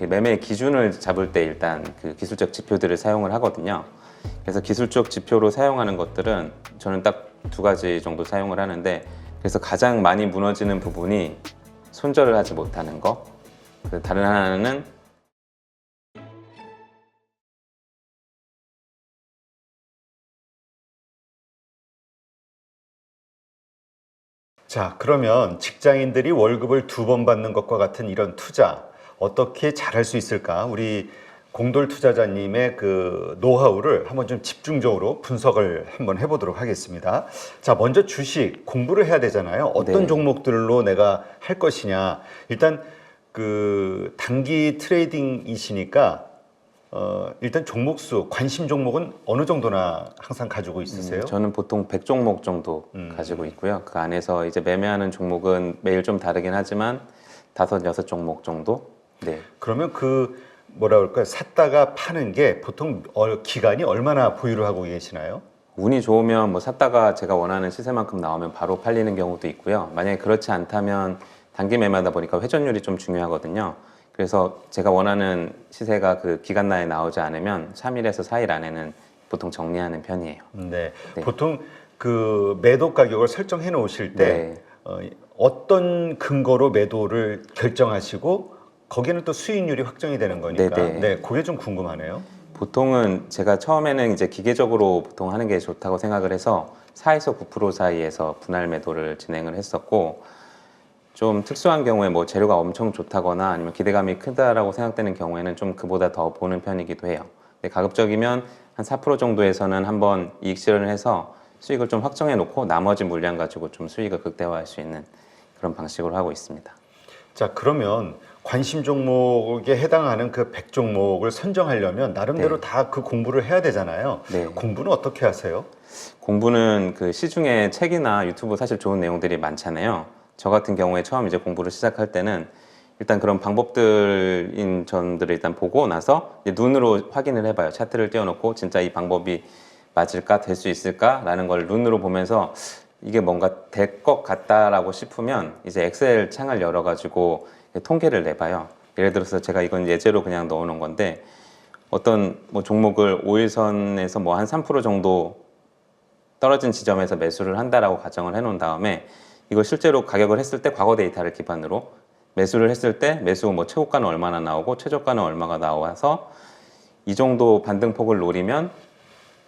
그 매매 기준을 잡을 때 일단 그 기술적 지표들을 사용을 하거든요. 그래서 기술적 지표로 사용하는 것들은 저는 딱 두 가지 정도 사용을 하는데, 그래서 가장 많이 무너지는 부분이 손절을 하지 못하는 거, 다른 하나는 자, 그러면 직장인들이 월급을 2번 받는 것과 같은 이런 투자 어떻게 잘할 수 있을까? 우리 공돌 투자자님의 그 노하우를 한번 좀 집중적으로 분석을 한번 해보도록 하겠습니다. 자, 먼저 주식 공부를 해야 되잖아요. 어떤 네. 종목들로 내가 할 것이냐. 일단 그 단기 트레이딩이시니까 일단 종목수, 관심 종목은 어느 정도나 항상 가지고 있으세요? 저는 보통 100종목 정도 가지고 있고요. 그 안에서 이제 매매하는 종목은 매일 좀 다르긴 하지만 5, 6종목 정도. 네. 그러면 그 뭐라 그럴까요? 샀다가 파는 게 보통 기간이 얼마나 보유를 하고 계시나요? 운이 좋으면 뭐 샀다가 제가 원하는 시세만큼 나오면 바로 팔리는 경우도 있고요. 만약에 그렇지 않다면 단기 매매하다 보니까 회전율이 좀 중요하거든요. 그래서 제가 원하는 시세가 그 기간 내에 나오지 않으면 3일에서 4일 안에는 보통 정리하는 편이에요. 네. 네. 보통 그 매도 가격을 설정해 놓으실 때 네. 어떤 근거로 매도를 결정하시고 거기는 또 수익률이 확정이 되는 거니까 네네. 네, 그게 좀 궁금하네요. 보통은 제가 처음에는 이제 기계적으로 보통 하는 게 좋다고 생각을 해서 4에서 9% 사이에서 분할 매도를 진행을 했었고, 좀 특수한 경우에 뭐 재료가 엄청 좋다거나 아니면 기대감이 크다라고 생각되는 경우에는 좀 그보다 더 보는 편이기도 해요. 근데 가급적이면 한 4% 정도에서는 한번 이익 실현을 해서 수익을 좀 확정해 놓고 나머지 물량 가지고 좀 수익을 극대화할 수 있는 그런 방식으로 하고 있습니다. 자, 그러면 관심 종목에 해당하는 그 100종목을 선정하려면 나름대로 네. 다 그 공부를 해야 되잖아요. 네. 공부는 어떻게 하세요? 공부는 그 시중에 책이나 유튜브 사실 좋은 내용들이 많잖아요. 저 같은 경우에 처음 이제 공부를 시작할 때는 일단 그런 방법들인 전들을 일단 보고 나서 이제 눈으로 확인을 해봐요. 차트를 띄워놓고 진짜 이 방법이 맞을까, 될 수 있을까라는 걸 눈으로 보면서 이게 뭔가 될 것 같다라고 싶으면 이제 엑셀 창을 열어가지고 통계를 내봐요. 예를 들어서 제가 이건 예제로 그냥 넣어놓은 건데, 어떤 뭐 종목을 5일선에서 뭐 한 3% 정도 떨어진 지점에서 매수를 한다라고 가정을 해놓은 다음에 이걸 실제로 가격을 했을 때 과거 데이터를 기반으로 매수를 했을 때 매수 뭐 최고가는 얼마나 나오고 최저가는 얼마가 나와서 이 정도 반등폭을 노리면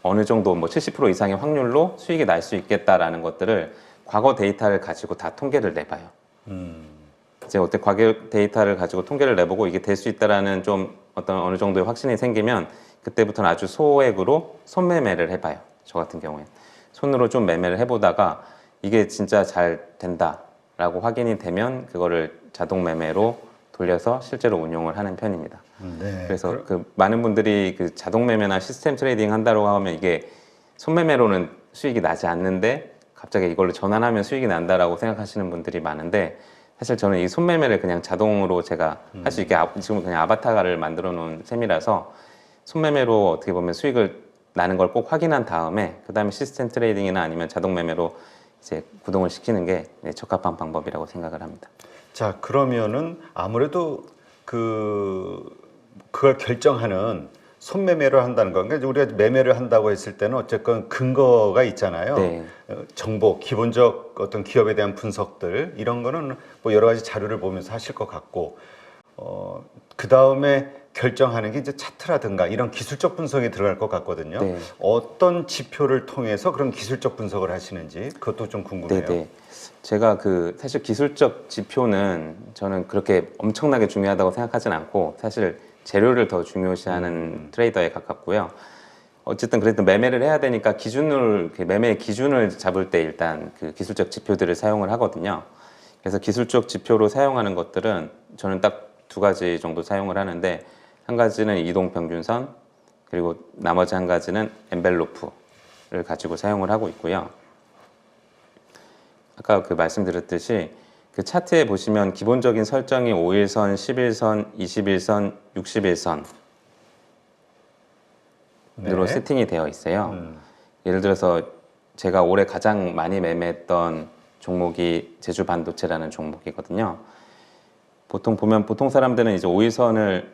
어느 정도 뭐 70% 이상의 확률로 수익이 날 수 있겠다라는 것들을 과거 데이터를 가지고 다 통계를 내봐요. 이제 어때 과거 데이터를 가지고 통계를 내보고 이게 될 수 있다라는 좀 어떤 어느 정도의 확신이 생기면 그때부터는 아주 소액으로 손매매를 해봐요. 저 같은 경우에 손으로 좀 매매를 해보다가 이게 진짜 잘 된다라고 확인이 되면 그거를 자동 매매로 돌려서 실제로 운용을 하는 편입니다. 네. 그래서 그 많은 분들이 그 자동 매매나 시스템 트레이딩 한다고 하면 이게 손매매로는 수익이 나지 않는데 갑자기 이걸로 전환하면 수익이 난다라고 생각하시는 분들이 많은데, 사실 저는 이 손매매를 그냥 자동으로 제가 할 수 있게 지금 그냥 아바타를 만들어 놓은 셈이라서 손매매로 어떻게 보면 수익을 나는 걸 꼭 확인한 다음에 그 다음에 시스템 트레이딩이나 아니면 자동 매매로 이제 구동을 시키는 게 적합한 방법이라고 생각을 합니다. 자, 그러면은 아무래도 그걸 결정하는 손매매를 한다는 건, 그러니까 우리가 매매를 한다고 했을 때는 어쨌건 근거가 있잖아요. 네. 정보, 기본적 어떤 기업에 대한 분석들 이런 거는 뭐 여러 가지 자료를 보면서 하실 것 같고, 그 다음에 결정하는 게 이제 차트라든가 이런 기술적 분석이 들어갈 것 같거든요. 네. 어떤 지표를 통해서 그런 기술적 분석을 하시는지 그것도 좀 궁금해요. 네네. 제가 그 사실 기술적 지표는 저는 그렇게 엄청나게 중요하다고 생각하진 않고 사실 재료를 더 중요시하는 트레이더에 가깝고요. 어쨌든 그래도 매매를 해야 되니까 매매의 기준을 잡을 때 일단 그 기술적 지표들을 사용을 하거든요. 그래서 기술적 지표로 사용하는 것들은 저는 딱 두 가지 정도 사용을 하는데, 한 가지는 이동평균선, 그리고 나머지 한 가지는 엔벨로프를 가지고 사용을 하고 있고요. 아까 그 말씀드렸듯이 그 차트에 보시면 기본적인 설정이 5일선, 11선, 21선, 61선으로 네. 세팅이 되어 있어요. 예를 들어서 제가 올해 가장 많이 매매했던 종목이 제주반도체라는 종목이거든요. 보통 사람들은 이제 5일선을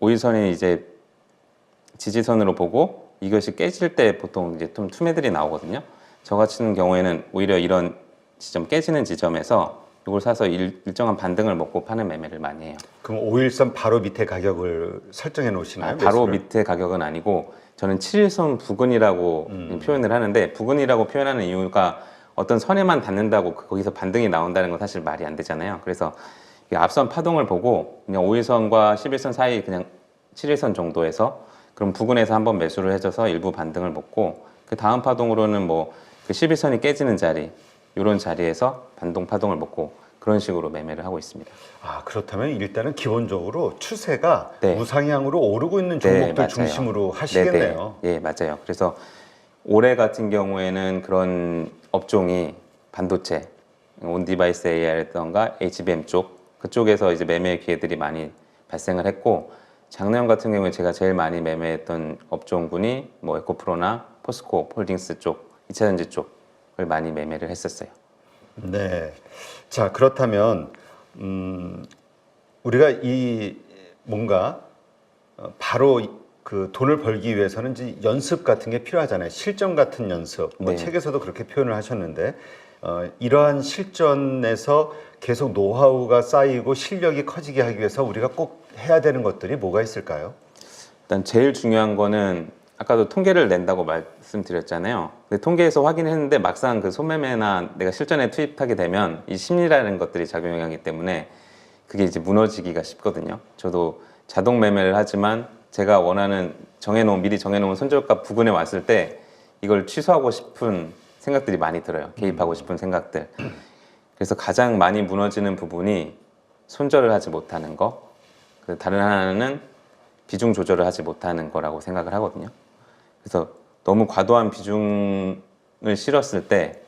5일선이 이제 지지선으로 보고 이것이 깨질 때 보통 이제 좀 투매들이 나오거든요. 저 같은 경우에는 오히려 이런 지점 깨지는 지점에서 이걸 사서 일정한 반등을 먹고 파는 매매를 많이 해요. 그럼 5일선 바로 밑에 가격을 설정해 놓으시나요? 바로 매수를? 밑에 가격은 아니고 저는 7일선 부근이라고 표현을 하는데 부근이라고 표현하는 이유가 어떤 선에만 닿는다고 거기서 반등이 나온다는 건 사실 말이 안 되잖아요. 그래서 이 앞선 파동을 보고 그냥 5일선과 11선 사이 그냥 7일선 정도에서 그럼 부근에서 한번 매수를 해줘서 일부 반등을 먹고 그 다음 파동으로는 뭐 그 11선이 깨지는 자리 이런 자리에서 반동 파동을 먹고 그런 식으로 매매를 하고 있습니다. 아, 그렇다면 일단은 기본적으로 추세가 네. 우상향으로 오르고 있는 네, 종목들 맞아요. 중심으로 하시겠네요. 예, 맞아요. 그래서 올해 같은 경우에는 그런 업종이 반도체, 온디바이스 AR이라던가 HBM 쪽 그쪽에서 이제 매매 기회들이 많이 발생을 했고 작년 같은 경우에 제가 제일 많이 매매했던 업종군이 뭐 에코프로나 포스코 홀딩스 쪽, 2차전지 쪽을 많이 매매를 했었어요. 네. 자, 그렇다면 우리가 이 뭔가 바로 그 돈을 벌기 위해서는 이제 연습 같은 게 필요하잖아요. 실전 같은 연습. 뭐 네. 책에서도 그렇게 표현을 하셨는데 이러한 실전에서 계속 노하우가 쌓이고 실력이 커지게 하기 위해서 우리가 꼭 해야 되는 것들이 뭐가 있을까요? 일단 제일 중요한 거는 아까도 통계를 낸다고 말씀드렸잖아요. 근데 통계에서 확인했는데 막상 그 손매매나 내가 실전에 투입하게 되면 이 심리라는 것들이 작용하기 때문에 그게 이제 무너지기가 쉽거든요. 저도 자동 매매를 하지만 제가 원하는 미리 정해놓은 손절가 부근에 왔을 때 이걸 취소하고 싶은 생각들이 많이 들어요. 개입하고 싶은 생각들. 그래서 가장 많이 무너지는 부분이 손절을 하지 못하는 거. 그 다른 하나는 비중 조절을 하지 못하는 거라고 생각을 하거든요. 그래서 너무 과도한 비중을 실었을 때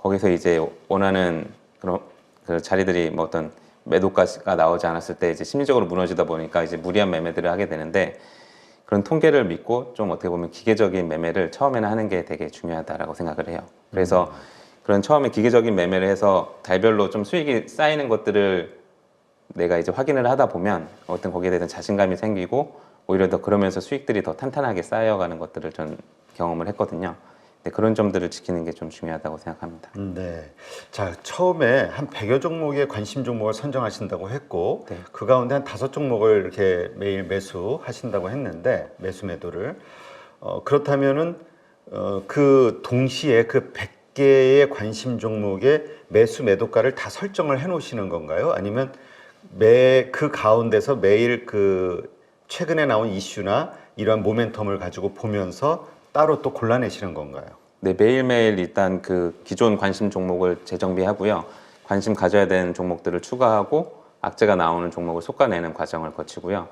거기서 이제 원하는 그런 그 자리들이 뭐 어떤 매도가가 나오지 않았을 때 이제 심리적으로 무너지다 보니까 이제 무리한 매매들을 하게 되는데 그런 통계를 믿고 좀 어떻게 보면 기계적인 매매를 처음에는 하는 게 되게 중요하다라고 생각을 해요. 그래서 그런 처음에 기계적인 매매를 해서 달별로 좀 수익이 쌓이는 것들을 내가 이제 확인을 하다 보면 어떤 거기에 대한 자신감이 생기고 오히려 더 그러면서 수익들이 더 탄탄하게 쌓여가는 것들을 전 경험을 했거든요. 근데 그런 점들을 지키는 게 좀 중요하다고 생각합니다. 네. 자, 처음에 한 100여 종목의 관심 종목을 선정하신다고 했고, 네. 그 가운데 한 5종목을 이렇게 매일 매수하신다고 했는데, 매수 매도를. 그렇다면은, 그 동시에 그 100개의 관심 종목의 매수 매도가를 다 설정을 해 놓으시는 건가요? 아니면 그 가운데서 매일 그 최근에 나온 이슈나 이러한 모멘텀을 가지고 보면서 따로 또 골라내시는 건가요? 네, 매일매일 일단 그 기존 관심 종목을 재정비하고요. 관심 가져야 되는 종목들을 추가하고 악재가 나오는 종목을 솎아내는 과정을 거치고요.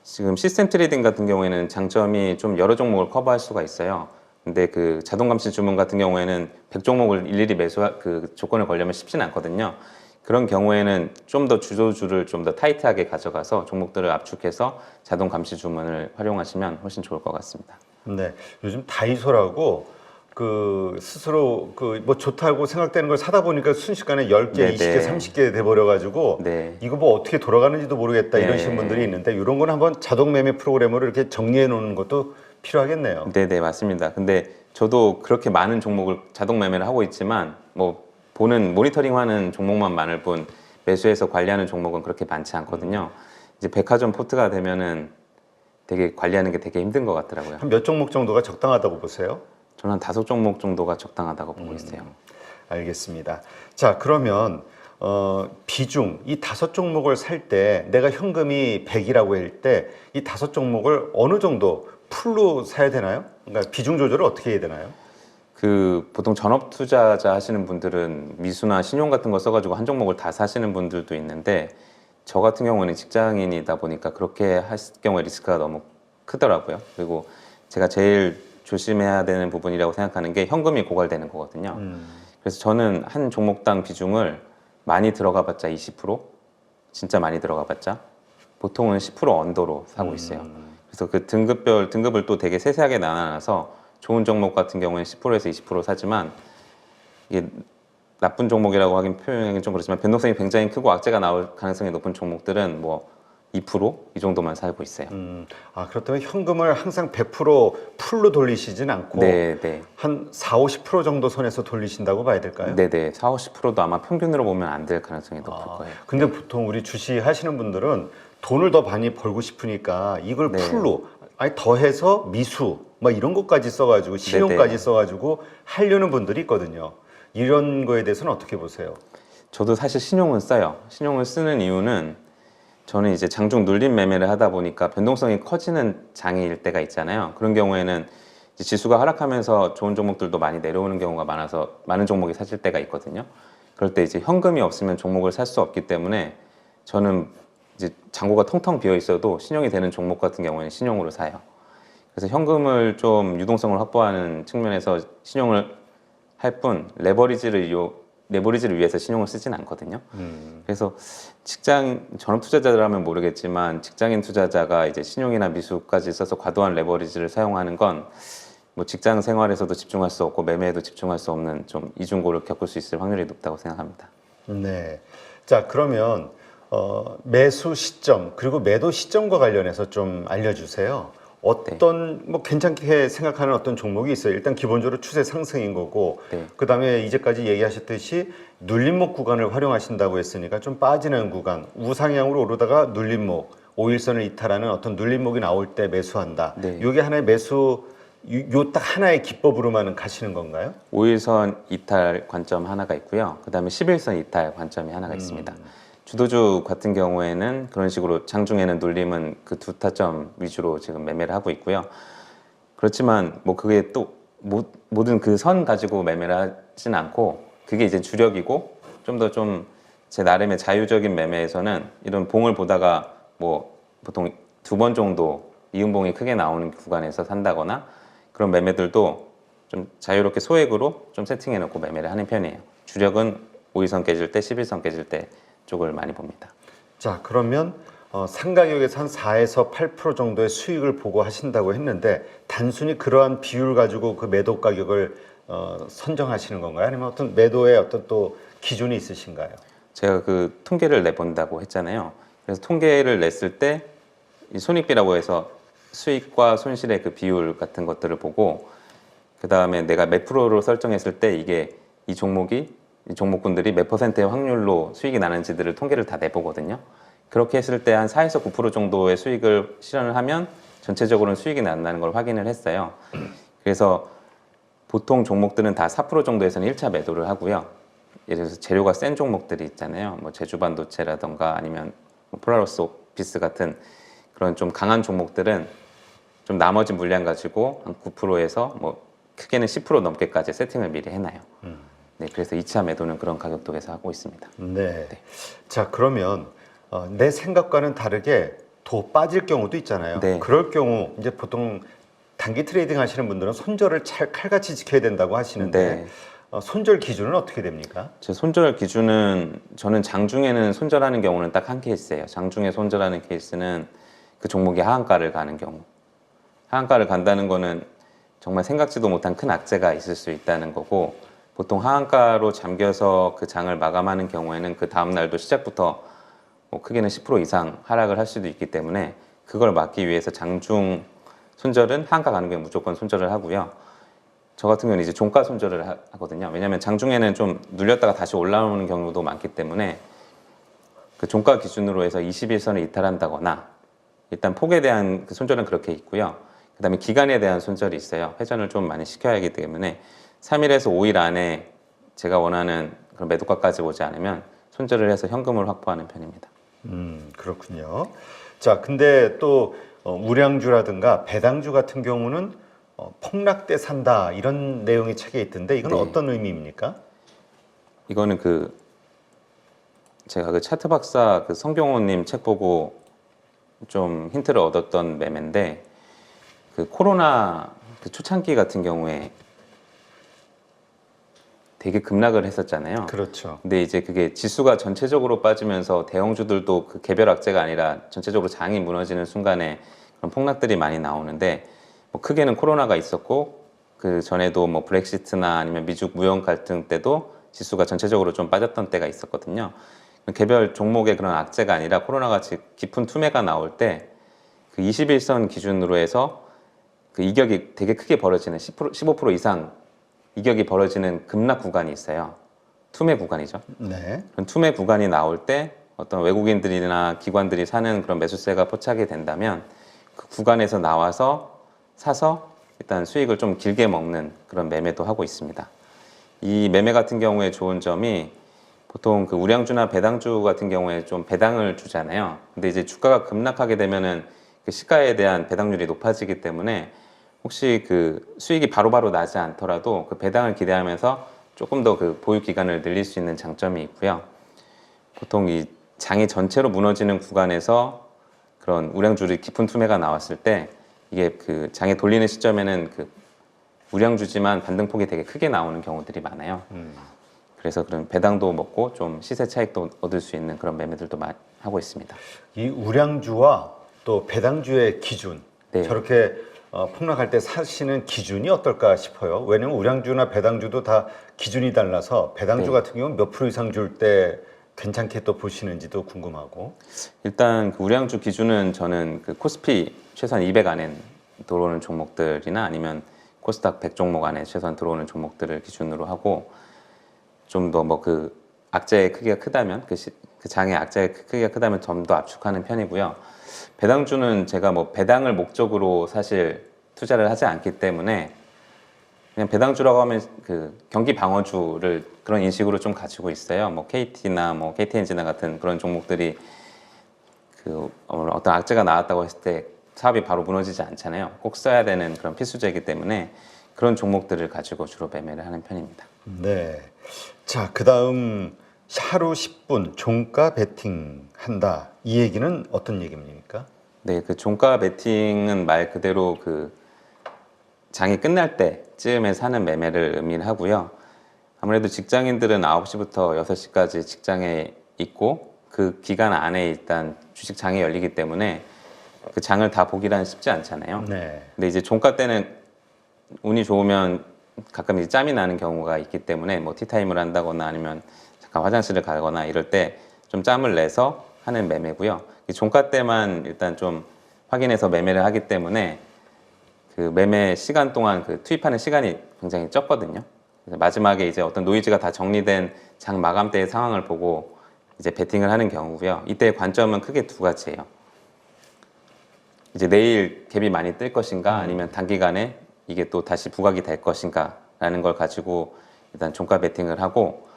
지금 시스템 트레이딩 같은 경우에는 장점이 좀 여러 종목을 커버할 수가 있어요. 근데 그 자동 감시 주문 같은 경우에는 100종목을 일일이 그 조건을 걸려면 쉽지는 않거든요. 그런 경우에는 좀 더 주도주를 좀 더 타이트하게 가져가서 종목들을 압축해서 자동 감시 주문을 활용하시면 훨씬 좋을 것 같습니다. 네. 요즘 다이소라고 그 스스로 그 뭐 좋다고 생각되는 걸 사다 보니까 순식간에 10개, 네네. 20개, 30개 돼버려 가지고 네. 이거 뭐 어떻게 돌아가는지도 모르겠다 네. 이러시는 분들이 있는데 이런 건 한번 자동 매매 프로그램으로 이렇게 정리해 놓는 것도 필요하겠네요. 네네, 맞습니다. 근데 저도 그렇게 많은 종목을 자동 매매를 하고 있지만 뭐 모니터링하는 종목만 많을 뿐 매수해서 관리하는 종목은 그렇게 많지 않거든요. 이제 백화점 포트가 되면은 되게 관리하는 게 되게 힘든 것 같더라고요. 한 몇 종목 정도가 적당하다고 보세요? 저는 한 5종목 정도가 적당하다고 보고 있어요. 알겠습니다. 자, 그러면 비중 이 5종목을 살 때 내가 현금이 100이라고 할 때 이 5종목을 어느 정도 풀로 사야 되나요? 그러니까 비중 조절을 어떻게 해야 되나요? 그 보통 전업 투자자 하시는 분들은 미수나 신용 같은 거 써가지고 한 종목을 다 사시는 분들도 있는데 저 같은 경우는 직장인이다 보니까 그렇게 하실 경우에 리스크가 너무 크더라고요. 그리고 제가 제일 조심해야 되는 부분이라고 생각하는 게 현금이 고갈되는 거거든요. 그래서 저는 한 종목당 비중을 많이 들어가 봤자 20%, 진짜 많이 들어가 봤자 보통은 10% 언더로 사고 있어요. 그래서 그 등급을 또 되게 세세하게 나눠놔서 좋은 종목 같은 경우에는 10%에서 20% 사지만 이게 나쁜 종목이라고 하긴 표현하기 좀 그렇지만 변동성이 굉장히 크고 악재가 나올 가능성이 높은 종목들은 뭐 2%이 정도만 살고 있어요. 그렇다면 현금을 항상 100% 풀로 돌리시진 않고 네, 네. 한 4, 50% 정도 선에서 돌리신다고 봐야 될까요? 네네. 4, 50%도 아마 평균으로 보면 안 될 가능성이 높을 거예요. 근데 보통 우리 주식 하시는 분들은 돈을 더 많이 벌고 싶으니까 이걸 네. 풀로 아니 더해서 미수 막 이런 것까지 써가지고 신용까지 네네. 써가지고 하려는 분들이 있거든요. 이런 거에 대해서는 어떻게 보세요? 저도 사실 신용은 써요. 신용을 쓰는 이유는 저는 이제 장중 눌림 매매를 하다 보니까 변동성이 커지는 장일 때가 있잖아요. 그런 경우에는 이제 지수가 하락하면서 좋은 종목들도 많이 내려오는 경우가 많아서 많은 종목이 사실 때가 있거든요. 그럴 때 이제 현금이 없으면 종목을 살 수 없기 때문에 저는 이제 잔고가 텅텅 비어 있어도 신용이 되는 종목 같은 경우에는 신용으로 사요. 그래서 현금을 좀 유동성을 확보하는 측면에서 신용을 할 뿐 레버리지를 위해서 신용을 쓰진 않거든요. 그래서 전업 투자자라면 모르겠지만 직장인 투자자가 이제 신용이나 미수까지 써서 과도한 레버리지를 사용하는 건 뭐 직장 생활에서도 집중할 수 없고 매매에도 집중할 수 없는 좀 이중고를 겪을 수 있을 확률이 높다고 생각합니다. 네. 자, 그러면 매수 시점 그리고 매도 시점과 관련해서 좀 알려주세요. 어떤 뭐 괜찮게 생각하는 어떤 종목이 있어요. 일단 기본적으로 추세 상승인 거고, 네. 그다음에 이제까지 얘기하셨듯이 눌림목 구간을 활용하신다고 했으니까 좀 빠지는 구간, 우상향으로 오르다가 눌림목, 5일선을 이탈하는 어떤 눌림목이 나올 때 매수한다. 네. 이게 하나의 매수 요 딱 하나의 기법으로만 가시는 건가요? 5일선 이탈 관점 하나가 있고요. 그 다음에 11선 이탈 관점이 하나가 있습니다. 주도주 같은 경우에는 그런 식으로 장중에는 눌림은 그 두 타점 위주로 지금 매매를 하고 있고요. 그렇지만 뭐 그게 또 모든 그 선 가지고 매매를 하진 않고 그게 이제 주력이고 좀 더 좀 제 나름의 자유적인 매매에서는 이런 봉을 보다가 뭐 보통 2번 정도 이음봉이 크게 나오는 구간에서 산다거나 그런 매매들도 좀 자유롭게 소액으로 좀 세팅해 놓고 매매를 하는 편이에요. 주력은 5일선 깨질 때, 11선 깨질 때 쪽을 많이 봅니다. 자, 그러면 상가격에서 한 4에서 8% 정도의 수익을 보고 하신다고 했는데 단순히 그러한 비율 가지고 그 매도 가격을 선정하시는 건가요? 아니면 어떤 매도의 어떤 또 기준이 있으신가요? 제가 그 통계를 내본다고 했잖아요. 그래서 통계를 냈을 때 이 손익비라고 해서 수익과 손실의 그 비율 같은 것들을 보고 그 다음에 내가 몇 프로로 설정했을 때 이게 이 종목군들이 몇 퍼센트의 확률로 수익이 나는지들을 통계를 다 내보거든요. 그렇게 했을 때 한 4에서 9% 정도의 수익을 실현을 하면 전체적으로는 수익이 난다는 걸 확인을 했어요. 그래서 보통 종목들은 다 4% 정도에서는 1차 매도를 하고요. 예를 들어서 재료가 센 종목들이 있잖아요. 뭐 제주반도체라던가 아니면 폴라로스 오피스 같은 그런 좀 강한 종목들은 좀 나머지 물량 가지고 한 9%에서 뭐 크게는 10% 넘게까지 세팅을 미리 해놔요. 네, 그래서 2차 매도는 그런 가격대에서 하고 있습니다. 네. 자, 그러면 내 생각과는 다르게 더 빠질 경우도 있잖아요. 네. 그럴 경우 이제 보통 단기 트레이딩 하시는 분들은 손절을 칼같이 지켜야 된다고 하시는데 네. 손절 기준은 어떻게 됩니까? 제 손절 기준은 저는 장중에는 손절하는 경우는 딱 한 케이스예요. 장중에 손절하는 케이스는 그 종목이 하한가를 가는 경우. 하한가를 간다는 거는 정말 생각지도 못한 큰 악재가 있을 수 있다는 거고 보통 하한가로 잠겨서 그 장을 마감하는 경우에는 그 다음 날도 시작부터 뭐 크게는 10% 이상 하락을 할 수도 있기 때문에 그걸 막기 위해서 장중 손절은 하한가 가는 경우에 무조건 손절을 하고요. 저 같은 경우는 이제 종가 손절을 하거든요. 왜냐하면 장중에는 좀 눌렸다가 다시 올라오는 경우도 많기 때문에 그 종가 기준으로 해서 21선을 이탈한다거나 일단 폭에 대한 그 손절은 그렇게 있고요. 그 다음에 기간에 대한 손절이 있어요. 회전을 좀 많이 시켜야 하기 때문에 3일에서 5일 안에 제가 원하는 그런 매도가까지 오지 않으면 손절을 해서 현금을 확보하는 편입니다. 그렇군요. 자, 근데 또 우량주라든가 배당주 같은 경우는 폭락 때 산다 이런 내용이 책에 있던데 이건 네. 어떤 의미입니까? 이거는 제가 그 차트 박사 그 성경호님 책 보고 좀 힌트를 얻었던 매매인데 그 코로나 그 초창기 같은 경우에 되게 급락을 했었잖아요. 그렇죠. 근데 이제 그게 지수가 전체적으로 빠지면서 대형주들도 그 개별 악재가 아니라 전체적으로 장이 무너지는 순간에 그런 폭락들이 많이 나오는데 뭐 크게는 코로나가 있었고 그 전에도 뭐 브렉시트나 아니면 미중 무역 갈등 때도 지수가 전체적으로 좀 빠졌던 때가 있었거든요. 개별 종목의 그런 악재가 아니라 코로나 같이 깊은 투매가 나올 때 그 21선 기준으로 해서 그 이격이 되게 크게 벌어지는 10%, 15% 이상 이격이 벌어지는 급락 구간이 있어요. 투매 구간이죠. 네. 그런 투매 구간이 나올 때 어떤 외국인들이나 기관들이 사는 그런 매수세가 포착이 된다면 그 구간에서 나와서 사서 일단 수익을 좀 길게 먹는 그런 매매도 하고 있습니다. 이 매매 같은 경우에 좋은 점이 보통 그 우량주나 배당주 같은 경우에 좀 배당을 주잖아요. 근데 이제 주가가 급락하게 되면은 그 시가에 대한 배당률이 높아지기 때문에 혹시 그 수익이 바로바로 나지 않더라도 그 배당을 기대하면서 조금 더 그 보유 기간을 늘릴 수 있는 장점이 있고요. 보통 이 장이 전체로 무너지는 구간에서 그런 우량주의 깊은 투매가 나왔을 때 이게 그 장에 돌리는 시점에는 그 우량주지만 반등폭이 되게 크게 나오는 경우들이 많아요. 그래서 그런 배당도 먹고 좀 시세 차익도 얻을 수 있는 그런 매매들도 많이 하고 있습니다. 이 우량주와 또 배당주의 기준, 네. 저렇게 폭락할 때 사시는 기준이 어떨까 싶어요. 왜냐면 우량주나 배당주도 다 기준이 달라서 배당주 네. 같은 경우는 몇 프로 이상 줄 때 괜찮게 또 보시는지도 궁금하고. 일단 그 우량주 기준은 저는 그 코스피 최소한 200 안에 들어오는 종목들이나 아니면 코스닥 100 종목 안에 최소한 들어오는 종목들을 기준으로 하고 좀 더 뭐 그 악재의 크기가 크다면 그 장의 악재의 크기가 크다면 좀 더 압축하는 편이고요. 배당주는 제가 뭐 배당을 목적으로 사실 투자를 하지 않기 때문에 그냥 배당주라고 하면 그 경기 방어주를 그런 인식으로 좀 가지고 있어요. 뭐 KT나 뭐 KT엔지나 같은 그런 종목들이 그 어떤 악재가 나왔다고 했을 때 사업이 바로 무너지지 않잖아요. 꼭 써야 되는 그런 필수제이기 때문에 그런 종목들을 가지고 주로 매매를 하는 편입니다. 네. 자, 그다음 하루 10분 종가 베팅 한다. 이 얘기는 어떤 얘기입니까? 네, 그 종가 베팅은 말 그대로 그 장이 끝날 때쯤에 사는 매매를 의미를 하고요. 아무래도 직장인들은 9시부터 6시까지 직장에 있고 그 기간 안에 일단 주식 장이 열리기 때문에 그 장을 다 보기란 쉽지 않잖아요. 네. 근데 이제 종가 때는 운이 좋으면 가끔 이제 짬이 나는 경우가 있기 때문에 뭐 티타임을 한다거나 아니면 잠깐 화장실을 가거나 이럴 때 좀 짬을 내서 하는 매매고요. 이 종가 때만 일단 좀 확인해서 매매를 하기 때문에 그 매매 시간 동안 그 투입하는 시간이 굉장히 적거든요. 그래서 마지막에 이제 어떤 노이즈가 다 정리된 장 마감 때의 상황을 보고 이제 베팅을 하는 경우고요. 이때의 관점은 크게 두 가지예요. 이제 내일 갭이 많이 뜰 것인가 아니면 단기간에 이게 또 다시 부각이 될 것인가 라는 걸 가지고 일단 종가 베팅을 하고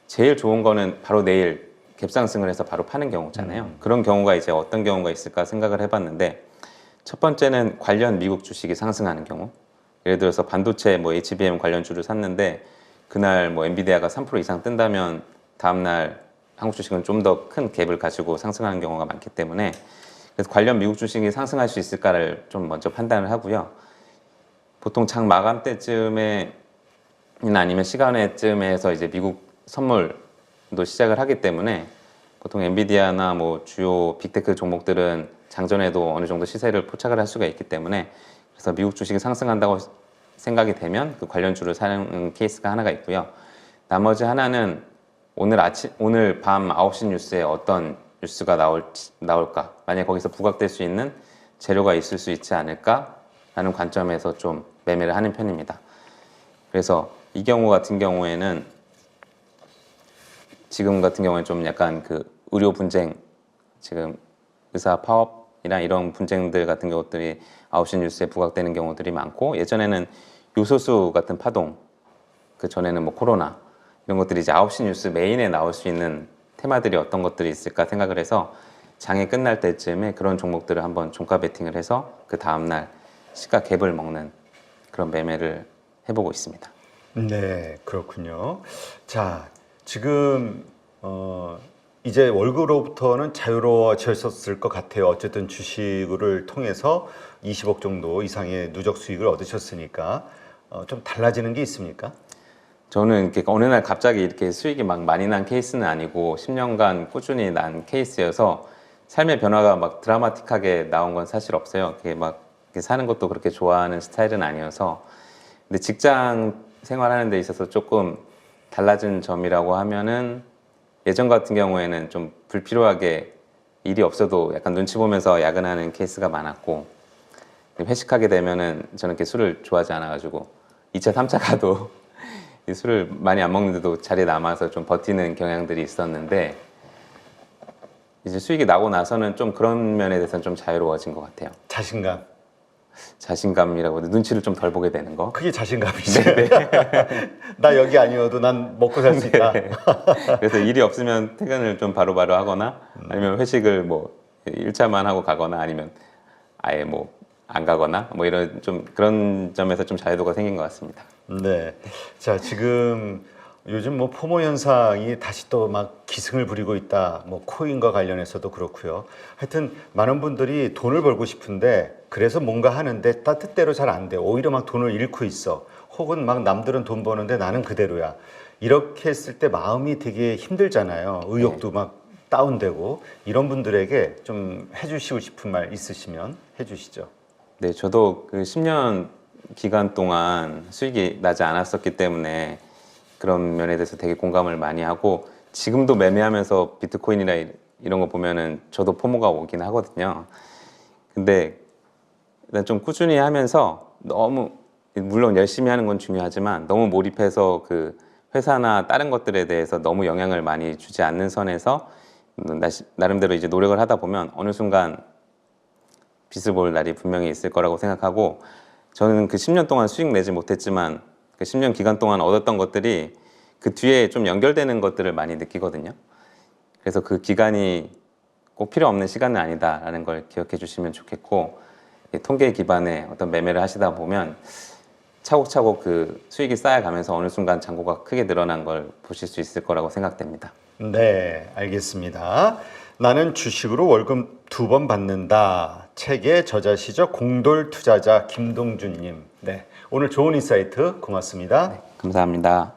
제일 좋은 거는 바로 내일 갭 상승을 해서 바로 파는 경우잖아요. 그런 경우가 이제 어떤 경우가 있을까 생각을 해봤는데 첫 번째는 관련 미국 주식이 상승하는 경우. 예를 들어서 반도체 뭐 HBM 관련주를 샀는데 그날 뭐 엔비디아가 3% 이상 뜬다면 다음날 한국 주식은 좀 더 큰 갭을 가지고 상승하는 경우가 많기 때문에 그래서 관련 미국 주식이 상승할 수 있을까를 좀 먼저 판단을 하고요. 보통 장 마감 때쯤에 아니면 시간에쯤에서 이제 미국 선물도 시작을 하기 때문에 보통 엔비디아나 뭐 주요 빅테크 종목들은 장전에도 어느 정도 시세를 포착을 할 수가 있기 때문에 그래서 미국 주식이 상승한다고 생각이 되면 그 관련주를 사는 케이스가 하나가 있고요. 나머지 하나는 오늘 밤 9시 뉴스에 어떤 뉴스가 나올까? 만약 거기서 부각될 수 있는 재료가 있을 수 있지 않을까라는 관점에서 좀 매매를 하는 편입니다. 그래서 이 경우 같은 경우에는 지금 같은 경우에 좀 약간 그 의료 분쟁, 지금 의사 파업이나 이런 분쟁들 같은 것들이 9시 뉴스에 부각되는 경우들이 많고 예전에는 요소수 같은 파동, 그 전에는 뭐 코로나 이런 것들이 이제 9시 뉴스 메인에 나올 수 있는 테마들이 어떤 것들이 있을까 생각을 해서 장이 끝날 때쯤에 그런 종목들을 한번 종가 베팅을 해서 그 다음날 시가 갭을 먹는 그런 매매를 해보고 있습니다. 네, 그렇군요. 자, 지금 이제 월급으로부터는 자유로워졌을 것 같아요. 어쨌든 주식을 통해서 20억 정도 이상의 누적 수익을 얻으셨으니까 좀 달라지는 게 있습니까? 저는 이렇게 어느 날 갑자기 이렇게 수익이 막 많이 난 케이스는 아니고 10년간 꾸준히 난 케이스여서 삶의 변화가 막 드라마틱하게 나온 건 사실 없어요. 이렇게 막 이렇게 사는 것도 그렇게 좋아하는 스타일은 아니어서 근데 직장 생활하는 데 있어서 조금 달라진 점이라고 하면은 예전 같은 경우에는 좀 불필요하게 일이 없어도 약간 눈치 보면서 야근하는 케이스가 많았고, 회식하게 되면은 저는 이렇게 술을 좋아하지 않아가지고 2차, 3차 가도 이 술을 많이 안 먹는데도 자리에 남아서 좀 버티는 경향들이 있었는데, 이제 수익이 나고 나서는 좀 그런 면에 대해서는 좀 자유로워진 것 같아요. 자신감. 자신감이라고 눈치를 좀 덜 보게 되는 거. 그게 자신감이지. 나 여기 아니어도 난 먹고 살 수 있다. 그래서 일이 없으면 퇴근을 좀 바로바로 하거나, 아니면 회식을 뭐 1차만 하고 가거나, 아니면 아예 뭐 안 가거나, 뭐 이런 좀 그런 점에서 좀 자유도가 생긴 것 같습니다. 네. 자, 지금 요즘 뭐 포모 현상이 다시 또 막 기승을 부리고 있다. 뭐 코인과 관련해서도 그렇고요. 하여튼 많은 분들이 돈을 벌고 싶은데 그래서 뭔가 하는데 뜻대로 잘 안 돼. 오히려 막 돈을 잃고 있어. 혹은 막 남들은 돈 버는데 나는 그대로야. 이렇게 했을 때 마음이 되게 힘들잖아요. 의욕도 막 다운되고. 이런 분들에게 좀 해주시고 싶은 말 있으시면 해주시죠. 네, 저도 그 10년 기간 동안 수익이 나지 않았었기 때문에 그런 면에 대해서 되게 공감을 많이 하고, 지금도 매매하면서 비트코인이나 이런 거 보면은 저도 포모가 오긴 하거든요. 근데 일단 좀 꾸준히 하면서 너무, 물론 열심히 하는 건 중요하지만 너무 몰입해서 그 회사나 다른 것들에 대해서 너무 영향을 많이 주지 않는 선에서 나름대로 이제 노력을 하다 보면 어느 순간 빛을 볼 날이 분명히 있을 거라고 생각하고, 저는 그 10년 동안 수익 내지 못했지만 그 10년 기간 동안 얻었던 것들이 그 뒤에 좀 연결되는 것들을 많이 느끼거든요. 그래서 그 기간이 꼭 필요 없는 시간은 아니다라는 걸 기억해 주시면 좋겠고, 통계 기반의 어떤 매매를 하시다 보면 차곡차곡 그 수익이 쌓여가면서 어느 순간 잔고가 크게 늘어난 걸 보실 수 있을 거라고 생각됩니다. 네, 알겠습니다. 나는 주식으로 월급 2번 받는다. 책의 저자시죠. 공돌 투자자 김동준님. 네, 오늘 좋은 인사이트 고맙습니다. 감사합니다.